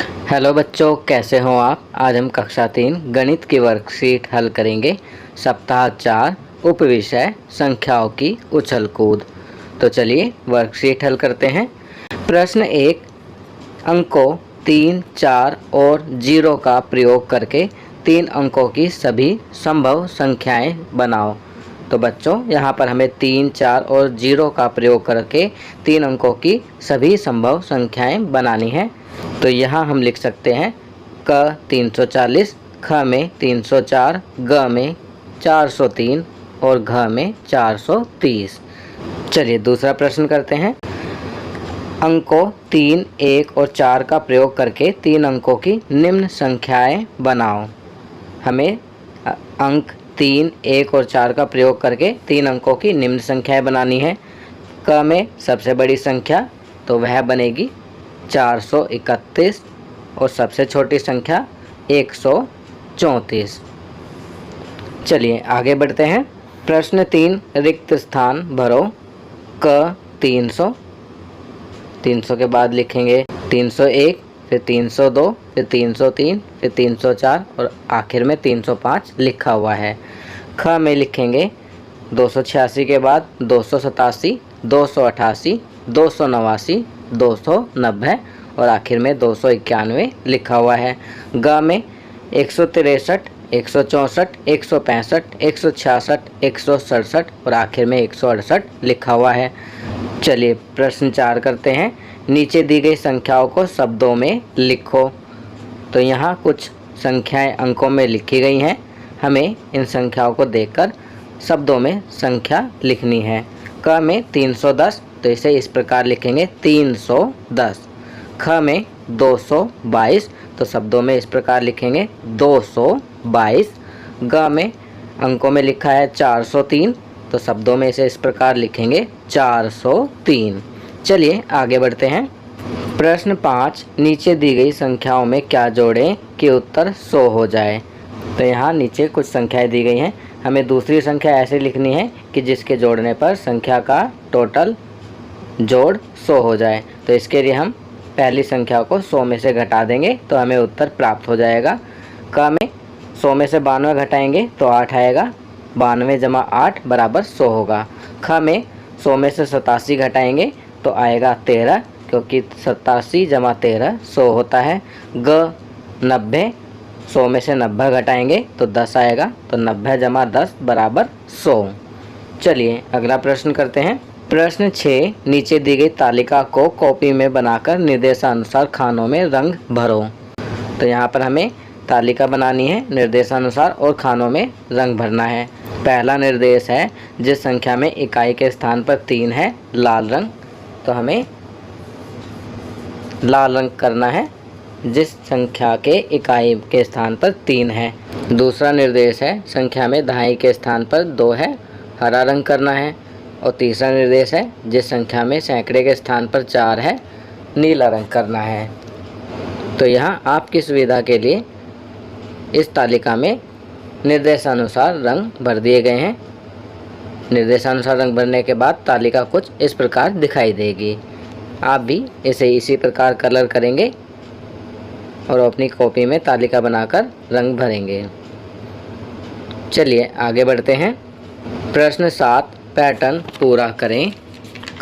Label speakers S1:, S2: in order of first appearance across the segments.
S1: Hello बच्चों, कैसे हो आप। आज हम कक्षा 3 गणित की वर्कशीट हल करेंगे। सप्ताह 4 उपविषय संख्याओं की उछल कूद। तो चलिए वर्कशीट हल करते हैं। प्रश्न 1, अंकों 3, 4 और 0 का प्रयोग करके 3 अंकों की सभी संभव संख्याएं बनाओ। तो बच्चों यहाँ पर हमें 3, 4 और 0 का प्रयोग करके 3 अंकों की सभी संभव संख्याएं बनानी है। तो यहाँ हम लिख सकते हैं क 340, ख में 304, ग में 403 और घ में 430। चलिए दूसरा प्रश्न करते हैं। अंकों 3, 1 और 4 का प्रयोग करके 3 अंकों की निम्न संख्याएं बनाओ। हमें अंक 3, 1 और 4 का प्रयोग करके 3 अंकों की निम्न संख्याएं बनानी है। क में सबसे बड़ी संख्या तो वह बनेगी 431 और सबसे छोटी संख्या 134। चलिए आगे बढ़ते हैं। प्रश्न 3, रिक्त स्थान भरो। क 300, 300 के बाद लिखेंगे 301, फिर 302, फिर 303, फिर 304 और आखिर में 305 लिखा हुआ है। ख में लिखेंगे 286 के बाद 287, 288, 289, 290 और आखिर में 291 लिखा हुआ है। ग में 163, 164, 165, 166, 167 और आखिर में 168 लिखा हुआ है। चलिए प्रश्न 4 करते हैं। नीचे दी गई संख्याओं को शब्दों में लिखो। तो यहाँ कुछ संख्याएं अंकों में लिखी गई हैं। हमें इन संख्याओं को देखकर शब्दों में संख्या लिखनी है। क में 310 तो इसे इस प्रकार लिखेंगे 310। ख में 222 तो शब्दों में इस प्रकार लिखेंगे 222। ग में अंकों में लिखा है 403 तो शब्दों में इसे इस प्रकार लिखेंगे 403। चलिए आगे बढ़ते हैं। प्रश्न 5, नीचे दी गई संख्याओं में क्या जोड़ें कि उत्तर 100 हो जाए। तो यहाँ नीचे कुछ संख्याएं दी गई हैं। हमें दूसरी संख्या ऐसे लिखनी है कि जिसके जोड़ने पर संख्या का टोटल जोड़ 100 हो जाए। तो इसके लिए हम पहली संख्या को 100 में से घटा देंगे तो हमें उत्तर प्राप्त हो जाएगा। क में 100 में से 92 घटाएंगे तो 8 आएगा। 92 जमा 8 बराबर 100 होगा। ख में 100 में से 87 घटाएंगे तो आएगा 13, क्योंकि 87 जमा 13 100 होता है। ग 90, 100 में से 90 घटाएंगे तो 10 आएगा। तो 90 जमा 10 बराबर 100। चलिए अगला प्रश्न करते हैं। प्रश्न 6, नीचे दी गई तालिका को कॉपी में बनाकर निर्देशानुसार खानों में रंग भरो। तो यहाँ पर हमें तालिका बनानी है, निर्देशानुसार और खानों में रंग भरना है। पहला निर्देश है जिस संख्या में इकाई के स्थान पर 3 है लाल रंग, तो हमें लाल रंग करना है जिस संख्या के इकाई के स्थान पर 3 है। दूसरा निर्देश है संख्या में दहाई के स्थान पर 2 है, हरा रंग करना है। और तीसरा निर्देश है जिस संख्या में सैकड़े के स्थान पर 4 है, नीला रंग करना है। तो यहाँ आपकी सुविधा के लिए इस तालिका में निर्देशानुसार रंग भर दिए गए हैं। निर्देशानुसार रंग भरने के बाद तालिका कुछ इस प्रकार दिखाई देगी। आप भी इसे इसी प्रकार कलर करेंगे और अपनी कॉपी में तालिका बनाकर रंग भरेंगे। चलिए आगे बढ़ते हैं। प्रश्न 7, पैटर्न पूरा करें।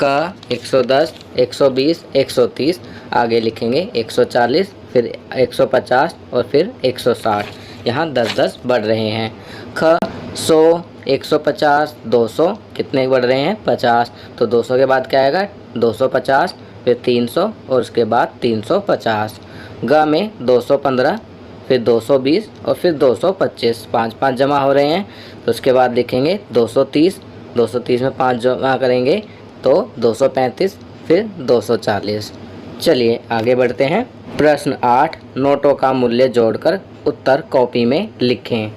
S1: क 110, 120, 130, आगे लिखेंगे 140, फिर 150 और फिर 160। यहाँ 10-10 बढ़ रहे हैं। ख 100, 150, 200 कितने बढ़ रहे हैं 50। तो 200 के बाद क्या आएगा 250, फिर 300 और उसके बाद 350। ग में 215, फिर 220 और फिर 225, 5-5 जमा हो रहे हैं। तो उसके बाद लिखेंगे 230, 230 में 5 जमा करेंगे तो 235, फिर 240। चलिए आगे बढ़ते हैं। प्रश्न 8, नोटों का मूल्य जोड़कर उत्तर कॉपी में लिखें।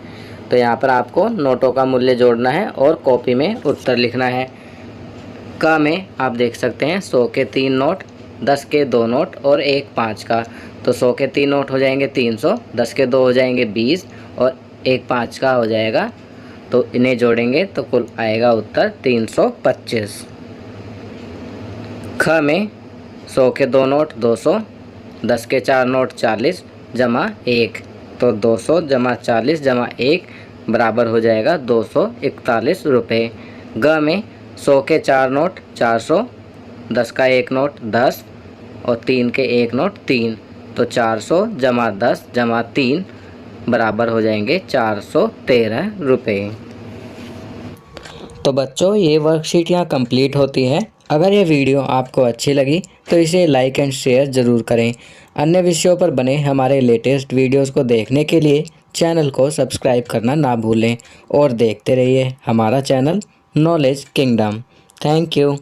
S1: तो यहाँ पर आपको नोटों का मूल्य जोड़ना है और कॉपी में उत्तर लिखना है। क में आप देख सकते हैं 100 के 3 नोट, 10 के 2 नोट और 1 5 का। तो 100 के 3 नोट हो जाएंगे 300, 10 के 2 हो जाएंगे 20 और 1 5 का हो जाएगा। तो इन्हें जोड़ेंगे तो कुल आएगा उत्तर 325। ख में 100 के 2 नोट 200, 10 के 4 नोट 40 जमा 1, तो 200 जमा 40 जमा 1 बराबर हो जाएगा 241 रुपये। ग में 100 के 4 नोट 400, 10 का 1 नोट 10 और 3 के 1 नोट 3, तो 400 जमा 10 जमा 3 बराबर हो जाएंगे 413 रुपये। तो बच्चों ये वर्कशीट यहाँ कंप्लीट होती है। अगर ये वीडियो आपको अच्छी लगी तो इसे लाइक एंड शेयर ज़रूर करें। अन्य विषयों पर बने हमारे लेटेस्ट वीडियोस को देखने के लिए चैनल को सब्सक्राइब करना ना भूलें और देखते रहिए हमारा channel knowledge kingdom. Thank you.